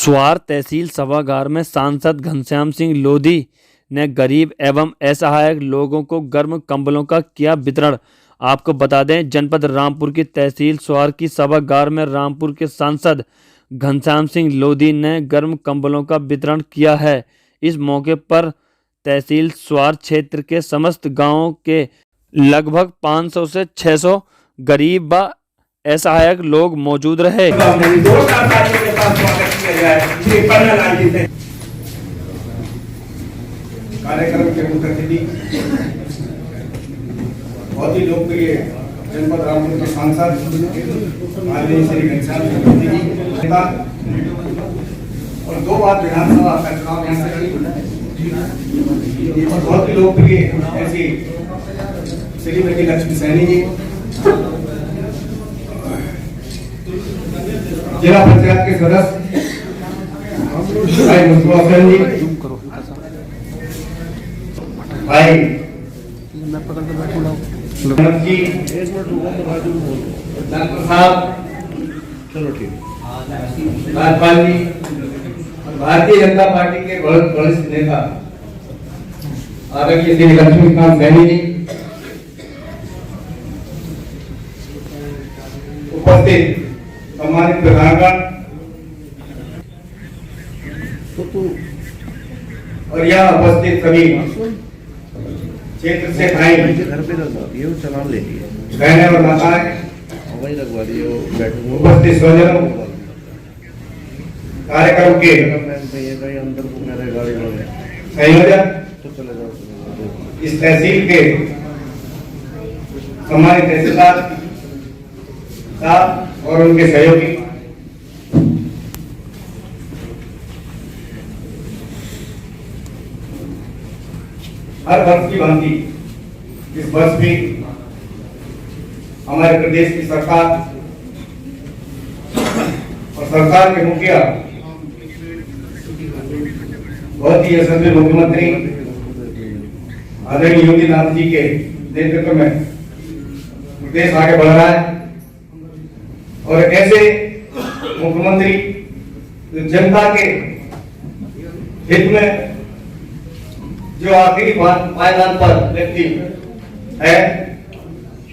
स्वार तहसील सभागार में सांसद घनश्याम सिंह लोधी ने गरीब एवं असहाय लोगों को गर्म कंबलों का किया वितरण। आपको बता दें, जनपद रामपुर की तहसील स्वार की सभागार में रामपुर के सांसद घनश्याम सिंह लोधी ने गर्म कंबलों का वितरण किया है। इस मौके पर तहसील स्वार क्षेत्र के समस्त गांवों के लगभग 500 से 600 गरीब व असहाय लोग मौजूद रहे। कार्यक्रम के मुख्य अतिथि बहुत ही लोकप्रिय जनपद रामपुर के सांसद माननीय श्री घनश्याम सिंह लोधी जी और 2 बार विधानसभा का चुनाव यहाँ से और बहुत ही लोकप्रिय ऐसी श्रीमती लक्ष्मी सैनी जी, जिला पंचायत के सदस्य भाई मुस्तफा जी, भाई जी, डॉक्टर साहब, चलो ठीक, राजपाल जी, भारतीय जनता पार्टी के वरिष्ठ नेता आदरणीय श्री लक्ष्मीकांत सैनी जी, उपस्थित सम्मानित प्रधानगण और यहाँ उपस्थित सभी क्षेत्र से भाई बहनें और माताएं, उपस्थित स्वजनों, कार्यक्रम के संयोजक, इस तहसील के सम्मानित तहसीलदार साहब और उनके सहयोगी, हर वर्ष की भांति इस वर्ष भी हमारे प्रदेश की सरकार और सरकार के मुखिया बहुत ही यशस्वी मुख्यमंत्री आदरणीय योगी नाथ जी के नेतृत्व में देश आगे बढ़ रहा है और ऐसे मुख्यमंत्री जनता के हित में जो आखिरी पायदान पर व्यक्ति है,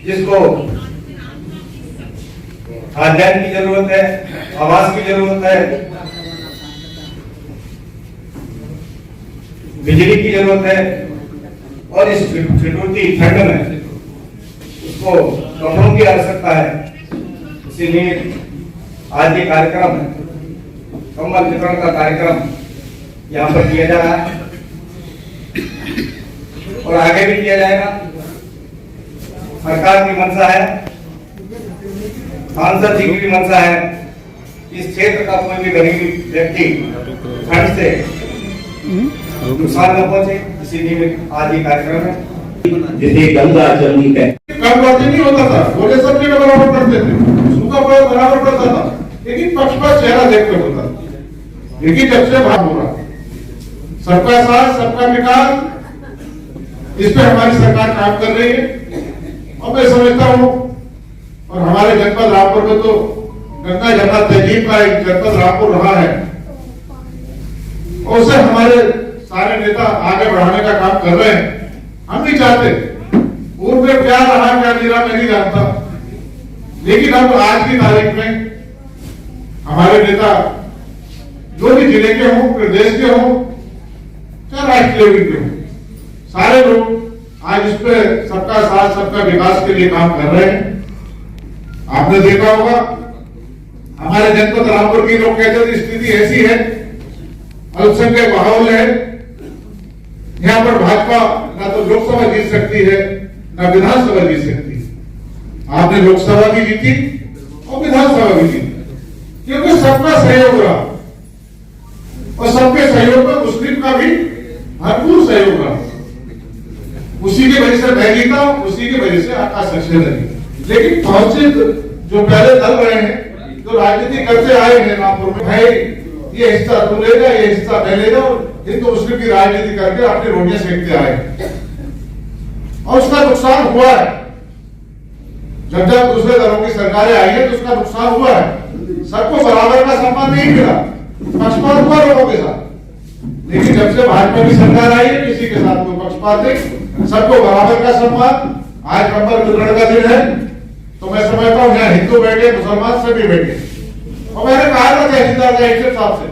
जिसको खाद्यान्न की जरूरत है, आवास की जरूरत है, बिजली की जरूरत है और इस ठिठुरती ठंड में उसको कपड़ों की आवश्यकता है, इसीलिए आज ये कार्यक्रम कंबल वितरण का कार्यक्रम यहाँ पर किया जा रहा है और आगे भी किया जाएगा। सरकार की मंशा है, सांसद जी की भी मंशा है, इस क्षेत्र का कोई भी गरीब व्यक्ति ठंड से नुकसान न पहुंचे, इसीलिए आज ये कार्यक्रम है जिसे गंगा जल नीति नहीं होता था, बोले सब जगह बराबर करते थे, सूखा पड़ा बराबर करता था, लेकिन पक्षपात चेहरा देखकर होता था। लेकिन जब से भाग हो रहा सबका साथ सबका विकास, इस पे हमारी सरकार काम कर रही है और मैं समझता हूँ और हमारे जनपद रामपुर में तो गंगा जमुना तहजीब का एक जनपद रामपुर रहा है और उसे हमारे सारे नेता आगे बढ़ाने का काम कर रहे हैं। हम भी चाहते पूर्व में क्या रहा क्या नहीं रहा मैं नहीं जानता, लेकिन अब आज की तारीख में हमारे नेता जो भी जिले के हों, प्रदेश के हों, चाहे राष्ट्रीय लेवल के हों, सारे लोग आज इस पे सबका साथ सबका विकास के लिए काम कर रहे हैं। आपने देखा होगा हमारे जनपद रामपुर की लोग कहते थे स्थिति ऐसी है, अल्पसंख्यक माहौल है, यहाँ पर भाजपा ना तो लोकसभा जीत सकती है ना विधानसभा जीत सकती है। आपने लोकसभा भी जीती और विधानसभा भी जीती, क्योंकि सबका सहयोग रहा और सबके सहयोग में मुस्लिम का भी भरपूर सहयोग रहा। उसी की वजह से मैं जीता, उसी की वजह से आकाश सक्सेना जी। लेकिन पहुंचे जो पहले दल रहे हैं, जो राजनीति करते आए हैं रामपुर में, भाई ये हिस्सा तू लेगा, ये हिस्सा मैं लेगा, और हिंदू मुस्लिम की राजनीति करके अपनी रोटियां सेकते आए और उसका नुकसान हुआ है। जब जब दूसरे दलों की सरकारें आई है तो उसका नुकसान हुआ है। सबको बराबर का सम्मान नहीं मिला, पक्षपात हुआ लोगों के साथ, लेकिन जब से भाजपा की सरकार आई है किसी के साथ कोई पक्षपात नहीं, सबको बराबर का सम्मान। आज कंबल वितरण का दिन है, तो मैं समझता हूँ यहाँ हिंदू बैठे, मुसलमान सभी बैठे। और मैंने कहा था तहसीलदार साहब से,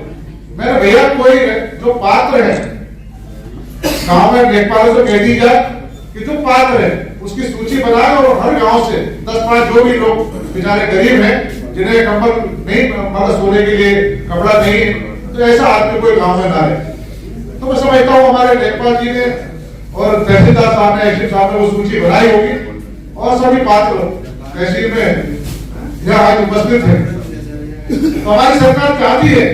मैंने भैया कोई जो पात्र है गांव में लेखपालों से कह दी जाए कि जो पात्र है उसकी सूची बनाए और हर गांव से 10-5 जो भी लोग बेचारे गरीब हैं जिन्हें कंबल नहीं, मतलब सोने के लिए कपड़ा नहीं, तो ऐसा आदमी कोई गांव में ना रहे। तो मैं समझता हूँ हमारे लेखपाल जी ने और तहसीलदार साहब ने, एसडीएम साहब ने वो सूची बनाई होगी और सभी पात्र तहसील में यहाँ आज उपस्थित है। तो हमारी सरकार चाहती है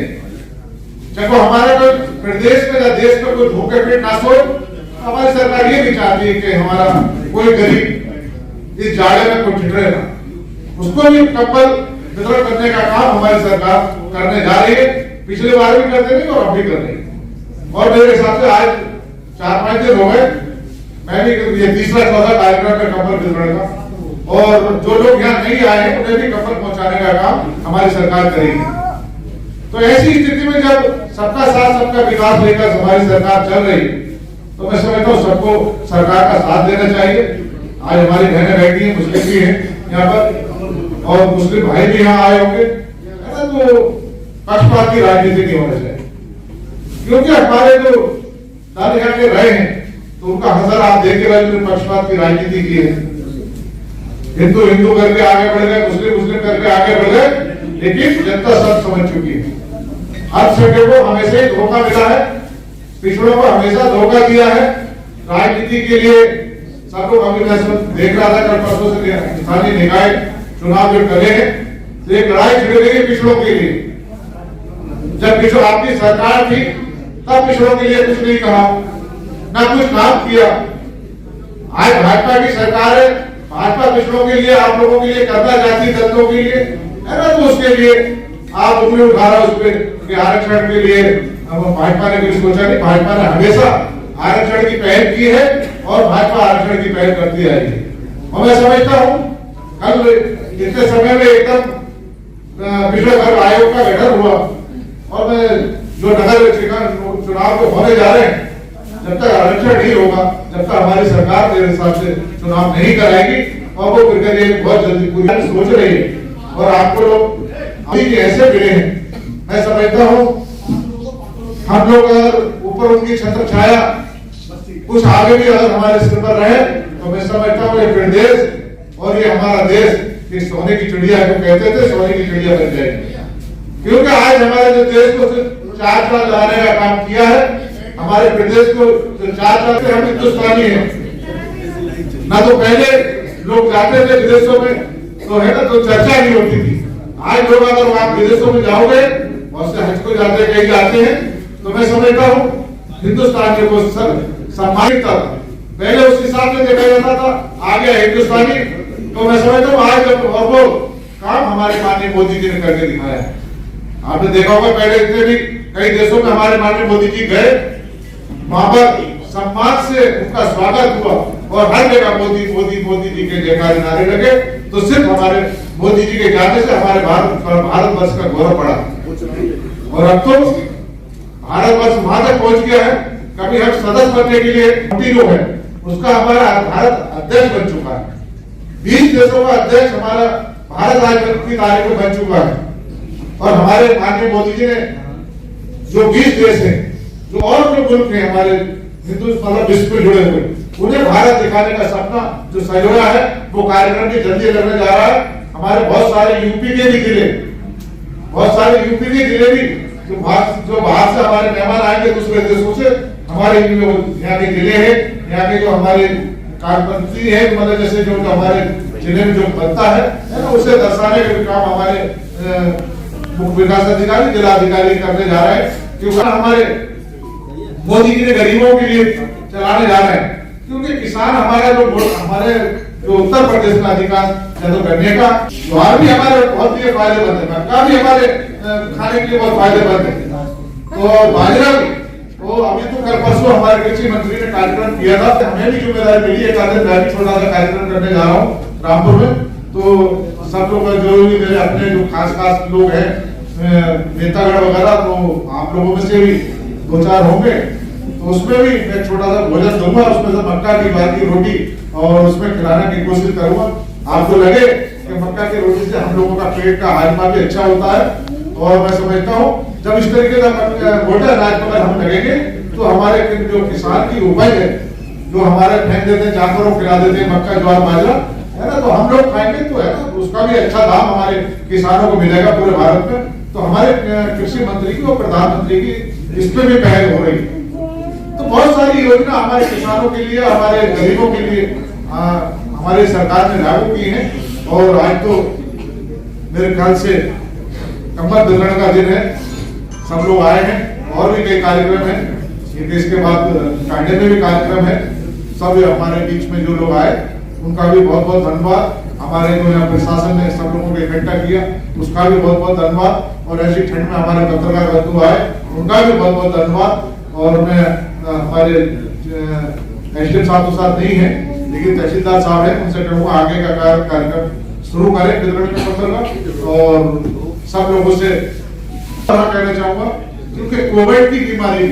जब हमारे कोई प्रदेश में या देश में कोई भूखे पेट ना सोए, हमारी सरकार ये भी चाहती है कि हमारा कोई गरीब इस जाड़े में कोई ठिठरे ना, उसको भी कंबल वितरण करने का काम हमारी सरकार करने जा रही है। पिछले बार भी करते नहीं और अब भी कर रही है। और मेरे हिसाब से आज 4-5 दिन हो गए, मैं भी ये तीसरा-चौथा कार्यक्रम है कंबल वितरण का, और जो लोग यहाँ नहीं आए हैं उन्हें भी कंबल पहुंचाने का काम हमारी सरकार करेगी। तो ऐसी स्थिति में जब सबका साथ सबका विकास लेकर हमारी सरकार चल रही है, तो मैं समझता हूँ सबको सरकार का साथ देना चाहिए। आज हमारी बहनें बैठी हैं, मुस्लिम भी हैं यहाँ पर और मुस्लिम भाई भी यहाँ आए होंगे, है ना। तो पक्षपात की राजनीति नहीं होनी चाहिए, क्योंकि हमारे जो दादा यहाँ के रहे हैं तो उनका हजर आप देख के रहे, पक्षपात की राजनीति की है। हिंदू हिंदू करके आगे बढ़ गए, मुस्लिम मुस्लिम करके आगे बढ़ गए, लेकिन जनता सब समझ चुकी है। अल्पसंख्यकों को हमेशा ही धोखा मिला है, पिछड़ों को हमेशा धोखा दिया है। राजनीति के लिए सब लोग, अभी मैं देख रहा था कल परसों से स्थानीय निकाय चुनाव जो करे हैं, तो एक लड़ाई छिड़ गई है पिछड़ों के लिए। जब पिछड़ों आपकी सरकार थी तब पिछड़ों के लिए कुछ नहीं कहा, ना कुछ काम किया। आज भाजपा की सरकार है, भाजपा पिछड़ों के लिए, आप लोगों के लिए करना चाहती, दलितों के लिए, है ना। तो उसके लिए आप उंगली उठा रहा उस पर आरक्षण के लिए भाजपा ने कुछ सोचा नहीं। भाजपा ने हमेशा आरक्षण की पहल की है और भाजपा आरक्षण की पहल करती आई है। और मैं समझता हूँ कल इतने समय में एकदम पिछड़ा वर्ग आयोग का गठन हुआ, और मैं जो नगर चुनाव को होने जा रहे हैं, जब तक आरक्षण नहीं होगा, जब तक हमारी सरकार मेरे हिसाब से चुनाव नहीं कराएगी, और वो फिर बहुत जल्दी पूरी सोच रही है। और आपको लोग अभी ऐसे मिले हैं, मैं समझता हूँ हम लोग अगर ऊपर उनकी छत्र छाया कुछ आगे भी अगर हमारे सिर पर रहे, तो मैं समझता हूँ ये प्रदेश और ये हमारा देश इस सोने की चिड़िया जो कहते थे, सोने की चिड़िया बन जाएगी। क्योंकि आज हमारे जो देश को 4 साल लाने का काम किया है, हमारे प्रदेश को 4 साल से हम हिंदुस्तानी हैं। ना तो पहले लोग जाते थे विदेशों में, तो है ना, तो चर्चा नहीं होती थी। आज लोग अगर आप विदेशों में जाओगे और से हज को जाते कहीं जाते हैं, तो मैं समझता हूँ हिंदुस्तान को सम्मानित था। पहले उस हिसाब से देखा जाता था, आ गया हिंदुस्तानी। तो मैं समझता हूँ आज जब और वो काम हमारे माननीय मोदी जी ने करके दिखाया है। आपने देखा होगा पहले इतने भी कई देशों में हमारे माननीय मोदी जी गए, वहां पर सम्मान से उनका स्वागत हुआ और हर जगह मोदी मोदी मोदी जी के जयकार नारे लगे। तो सिर्फ हमारे मोदी जी के जाने से हमारे भारतवर्ष का गौरव बढ़ा। और अब तो भारतवर्ष वहां तक पहुंच गया है, कभी हम सदस्य बनने के लिए जो है उसका हमारा भारत अध्यक्ष बन चुका है। 20 देशों का अध्यक्ष हमारा भारत आज की तारीख में बन चुका है। और हमारे माननीय मोदी जी ने जो 20 देश हैं, जो और जो मुल्क हैं हमारे हिंदू मतलब विश्व में जुड़े हुए, उन्हें भारत दिखाने का सपना जो संजोया है, वो कार्यक्रम भी जल्दी लगने जा रहा है। हमारे बहुत सारे यूपी के भी जिले, बहुत सारे यूपी के जिले भी जो बाहर से हमारे मेहमान आएंगे दूसरे देशों से, हमारे यहाँ के जिले हैं, यहाँ के जो हमारे कार्यमंत्री है, मतलब जैसे जो हमारे जिले में जो बनता है ना, उसे दर्शाने का काम हमारे मुख्य विकास अधिकारी, जिला अधिकारी करने जा रहे हैं। क्योंकि हमारे मोदी जी ने गरीबों के लिए चलाने जा रहे हैं। क्योंकि किसान हमारा हमारे जो उत्तर प्रदेश का अधिकांश गन्ने का ज्वार भी हमारे बहुत ही फायदेमंद है, मक्का भी हमारे खाने के लिए बहुत फायदेमंद है। तो बाजरा भी, तो अभी तो कल परसों हमारे कृषि मंत्री ने कार्यक्रम किया था, हमें भी जिम्मेदारी मिली है, मैं भी छोटा सा कार्यक्रम करने जा रहा हूँ रामपुर में। तो सब लोग जो भी मेरे अपने जो खास लोग हैं नेतागढ़ वगैरह, तो आप लोगों में से भी 2-4 होंगे, तो उसमें भी मैं छोटा सा भोजन दूंगा, उसमें से मक्का की बाकी रोटी और उसमें खिलाने की कोशिश करूंगा। आपको लगे कि मक्का की रोटी से हम लोगों का पेट का हाजमा भी अच्छा होता है, और मैं समझता हूँ जब इस तरीके का मोटा अनाज पर हम लगेंगे तो हमारे जो किसान की उपज है, जो हमारे फेंक देते हैं जानवरों को खिला देते हैं मक्का ज्वार बाजरा, है ना, तो हम लोग खाएंगे तो है ना, उसका भी अच्छा दाम हमारे किसानों को मिलेगा पूरे भारत में। तो हमारे कृषि मंत्री की और प्रधानमंत्री की इस पे भी पहल हो रही है। तो बहुत सारी योजना हमारे किसानों के लिए, हमारे गरीबों के लिए हमारी सरकार ने लागू की है। और आज तो मेरे ख्याल से कमर वितरण का दिन है, सब लोग आए हैं, और भी कई कार्यक्रम है, इसके बाद कांडे में भी कार्यक्रम है। सब हमारे बीच में जो लोग आए उनका भी बहुत बहुत धन्यवाद। हमारे जो यहाँ प्रशासन ने सब लोगों को इकट्ठा किया उसका भी बहुत बहुत धन्यवाद। और ऐसी ठंड में हमारे पत्रकार बंधु आए उनका भी बहुत बहुत धन्यवाद। और मैं हमारे एसडीएम साहब तो साथ नहीं है, लेकिन तहसीलदार साहब है, उनसे कहूँगा आगे का कार्यक्रम शुरू करें वितरण के पत्र का। और सब लोगों से कहना चाहूंगा, क्योंकि कोविड की बीमारी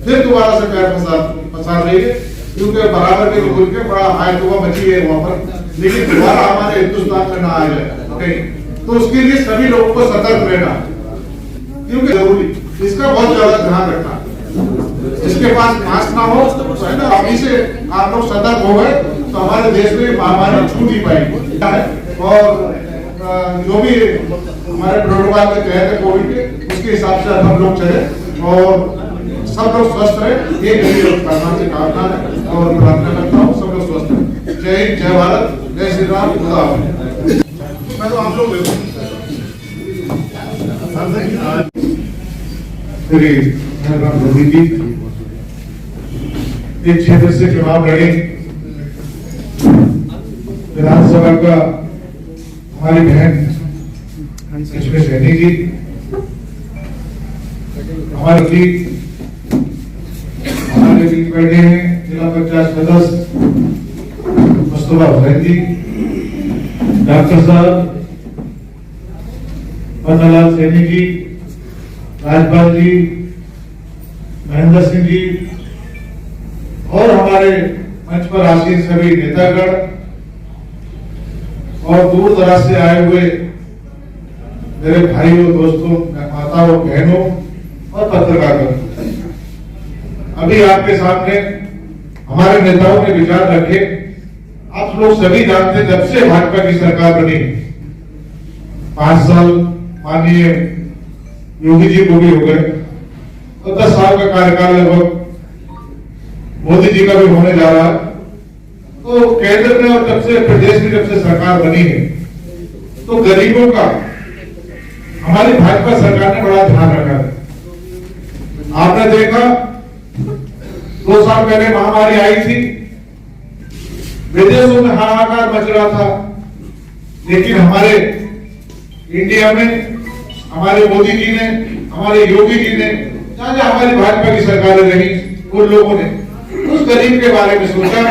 फिर दोबारा से पैर पसार रही है, क्योंकि बराबर के मुल्क में बड़ा हाई दुआ मची है वहां पर, लेकिन दोबारा हमारे हिंदुस्तान में ना आ जाए कहीं, तो उसके लिए सभी लोगों को सतर्क रहना, क्योंकि जरूरी इसका बहुत ज्यादा ध्यान रखना। जिसके पास मास्क ना हो तो है ना, अभी से आप लोग सतर्क हो गए तो हमारे देश में महामारी छूट ही पाएगी। और जो भी हमारे प्रोटोकॉल के तहत है कोविड के, उसके हिसाब से हम लोग चले और सब लोग स्वस्थ रहे। ये मेरी प्रधान से कामना है और प्रार्थना करता हूँ सब लोग स्वस्थ रहे। जय हिंद, जय भारत, जय श्री राम, खुदा हाफिज़। मैं तो आप लोग मोदी जी एक क्षेत्र से चुनाव लड़े, विधानसभा का हमारी बहन लक्ष्मी सैनी जी, हमारे बीच बैठे हैं जिला पंचायत सदस्य मुस्तफा हुसैन जी, डॉक्टर साहब पन्नालाल सैनी जी, राजपाल जी, महेंद्र सिंह जी, और हमारे मंच पर आसीन सभी नेतागण और दूर दराज से आए हुए मेरे भाइयों, दोस्तों, माताओं, बहनों और पत्रकारों, अभी आपके सामने हमारे नेताओं ने विचार रखे। आप लोग सभी जानते, जब से भाजपा की सरकार बनी 5 साल माननीय योगी जी को भी हो गए, तो 10 साल का कार्यकाल लगभग मोदी जी का भी होने जा रहा है। तो केंद्र में और जब से प्रदेश में जब से सरकार बनी है, तो गरीबों का हमारी भाजपा सरकार ने बड़ा ध्यान रखा है। आपने देखा 2 साल पहले महामारी आई थी, विदेशों में हाहाकार मच रहा था, लेकिन हमारे इंडिया में हमारे मोदी जी ने, हमारे योगी जी ने, जहां जहां हमारी भाजपा की सरकारें रही, उन लोगों ने उस गरीब के बारे में सोचा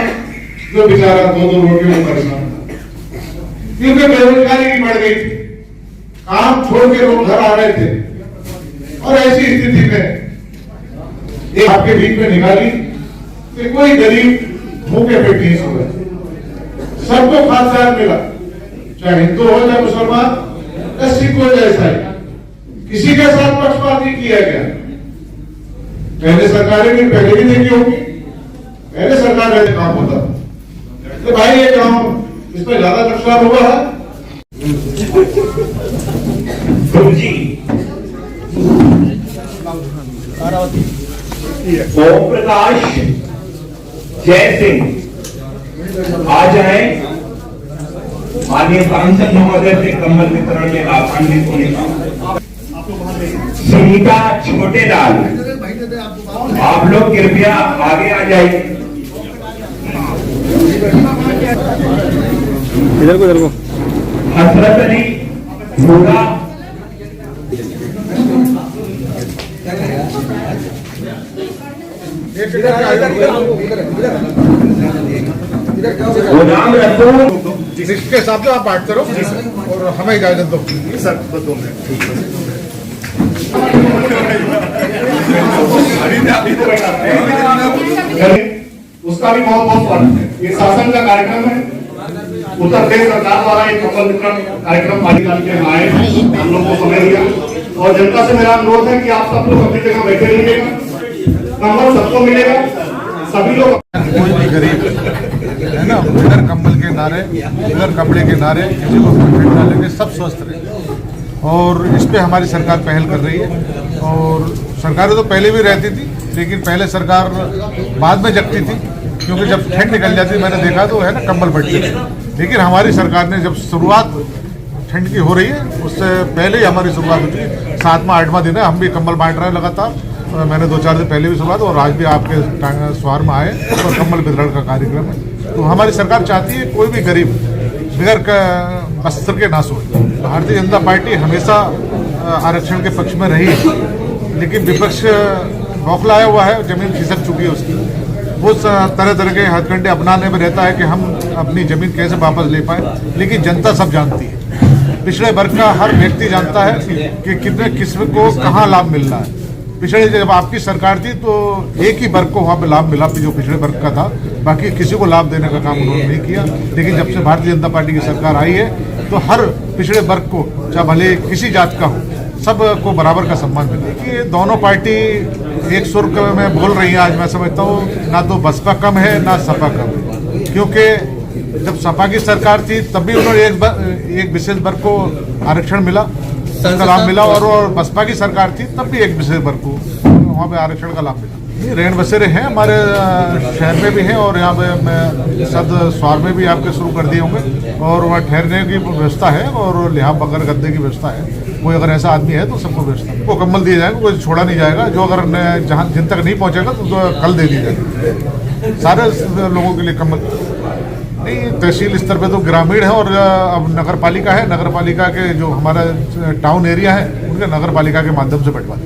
जो बेचारा 2-2 रोटियों में परेशान था, क्योंकि बेरोजगारी भी बढ़ गई थी, काम छोड़ के लोग घर आ रहे थे। और ऐसी स्थिति में एक आपके बीच में निकाली कि कोई गरीब भूखे पेट नहीं सोए, सबको खाद्यान्न मिला, चाहे हिंदू हो चाहे मुसलमान या सिख हो चाहे ईसाई, किसी के साथ पक्षपात नहीं किया गया। पहले सरकारें भी पहले भी देखी होगी, पहले सरकार में काम होता था तो भाई ये काम इसमें ज्यादा नुकसान हुआ है। ओम प्रकाश जय सिंह आ जाए, माननीय सांसद महोदय से कम्बल वितरण में लाभान्वित होने का। सुनीता छोटेलाल, आप लोग कृपया आगे आ जाइए। इधर को हसरत अली होगा, गुलाम रसूल जिसके हिसाब से आप बात करो और हमें इजाजत दो सर। 2 मिनट उसका भी बहुत बहुत स्वागत है। ये शासन का कार्यक्रम है, उत्तर प्रदेश सरकार द्वारा एक कंबल वितरण कार्यक्रम निकाल के आए, हम लोग को समय दिया और जनता से मेरा अनुरोध है कि आप सब लोग अपनी जगह बैठे रहिएगा, कंबल सबको मिलेगा, सभी लोग कोई भी गरीब है ना, इधर कंबल के नारे, इधर कपड़े के नारे, किसी को ठंड ना लगे, सब स्वस्थ रहे। और इस पे हमारी सरकार पहल कर रही है। और सरकारें तो पहले भी रहती थी, लेकिन पहले सरकार बाद में जगती थी, क्योंकि जब ठंड निकल जाती मैंने देखा तो है ना कंबल फटते थे। लेकिन हमारी सरकार ने जब शुरुआत ठंड की हो रही है, उससे पहले ही हमारी शुरुआत होती है। 7वां 8वां दिन है, हम भी कंबल बांट रहे हैं लगातार। मैंने 2-4 दिन पहले भी शुरुआत और आज भी आपके स्वार में आए और कंबल वितरण का कार्यक्रम है। तो हमारी सरकार चाहती है कोई भी गरीब बगैर वस्त्र के ना सोए। भारतीय जनता पार्टी हमेशा आरक्षण के पक्ष में रही, लेकिन विपक्ष बौखलाया हुआ है, जमीन खिसक चुकी है उसकी। वो तरह तरह के हथकंडे अपनाने में रहता है कि हम अपनी जमीन कैसे वापस ले पाए, लेकिन जनता सब जानती है। पिछड़े वर्ग का हर व्यक्ति जानता है कि कितने किस्म को कहाँ लाभ मिल रहा है। पिछड़े जब आपकी सरकार थी तो एक ही वर्ग को वहाँ पे लाभ मिला, जो पिछड़े वर्ग का था, बाकी किसी को लाभ देने का काम उन्होंने नहीं किया। लेकिन जब से भारतीय जनता पार्टी की सरकार आई है तो हर पिछड़े वर्ग को, चाहे भले किसी जात का हो, सबको बराबर का सम्मान मिला। कि दोनों पार्टी एक सुर में बोल रही है। आज मैं समझता हूँ ना तो बसपा कम है ना सपा कम है, क्योंकि जब सपा की सरकार थी तब भी उन्होंने एक विशेष वर्ग को आरक्षण मिला, उसका लाभ मिला, और बसपा की सरकार थी तब भी एक विशेष वर्ग को वहाँ पे आरक्षण का लाभ मिला। ये रैन बसेरे हैं हमारे शहर में भी हैं, और यहाँ पे सद स्वार में भी आपके शुरू कर दिए होंगे, और वहाँ ठहरने की व्यवस्था है और लिहाफ बगैर गद्दे की व्यवस्था है। कोई अगर ऐसा आदमी है तो सबको व्यवस्था को कंबल दिया जाएगा, कोई छोड़ा नहीं जाएगा। जो अगर जहाँ जिन तक नहीं पहुँचेगा तो कल दे दी जाएगी सारे लोगों के लिए कंबल। नहीं, तहसील स्तर पे तो ग्रामीण है, और अब नगर पालिका है। नगर पालिका के जो हमारा टाउन एरिया है उनके नगर पालिका के माध्यम से बंटवा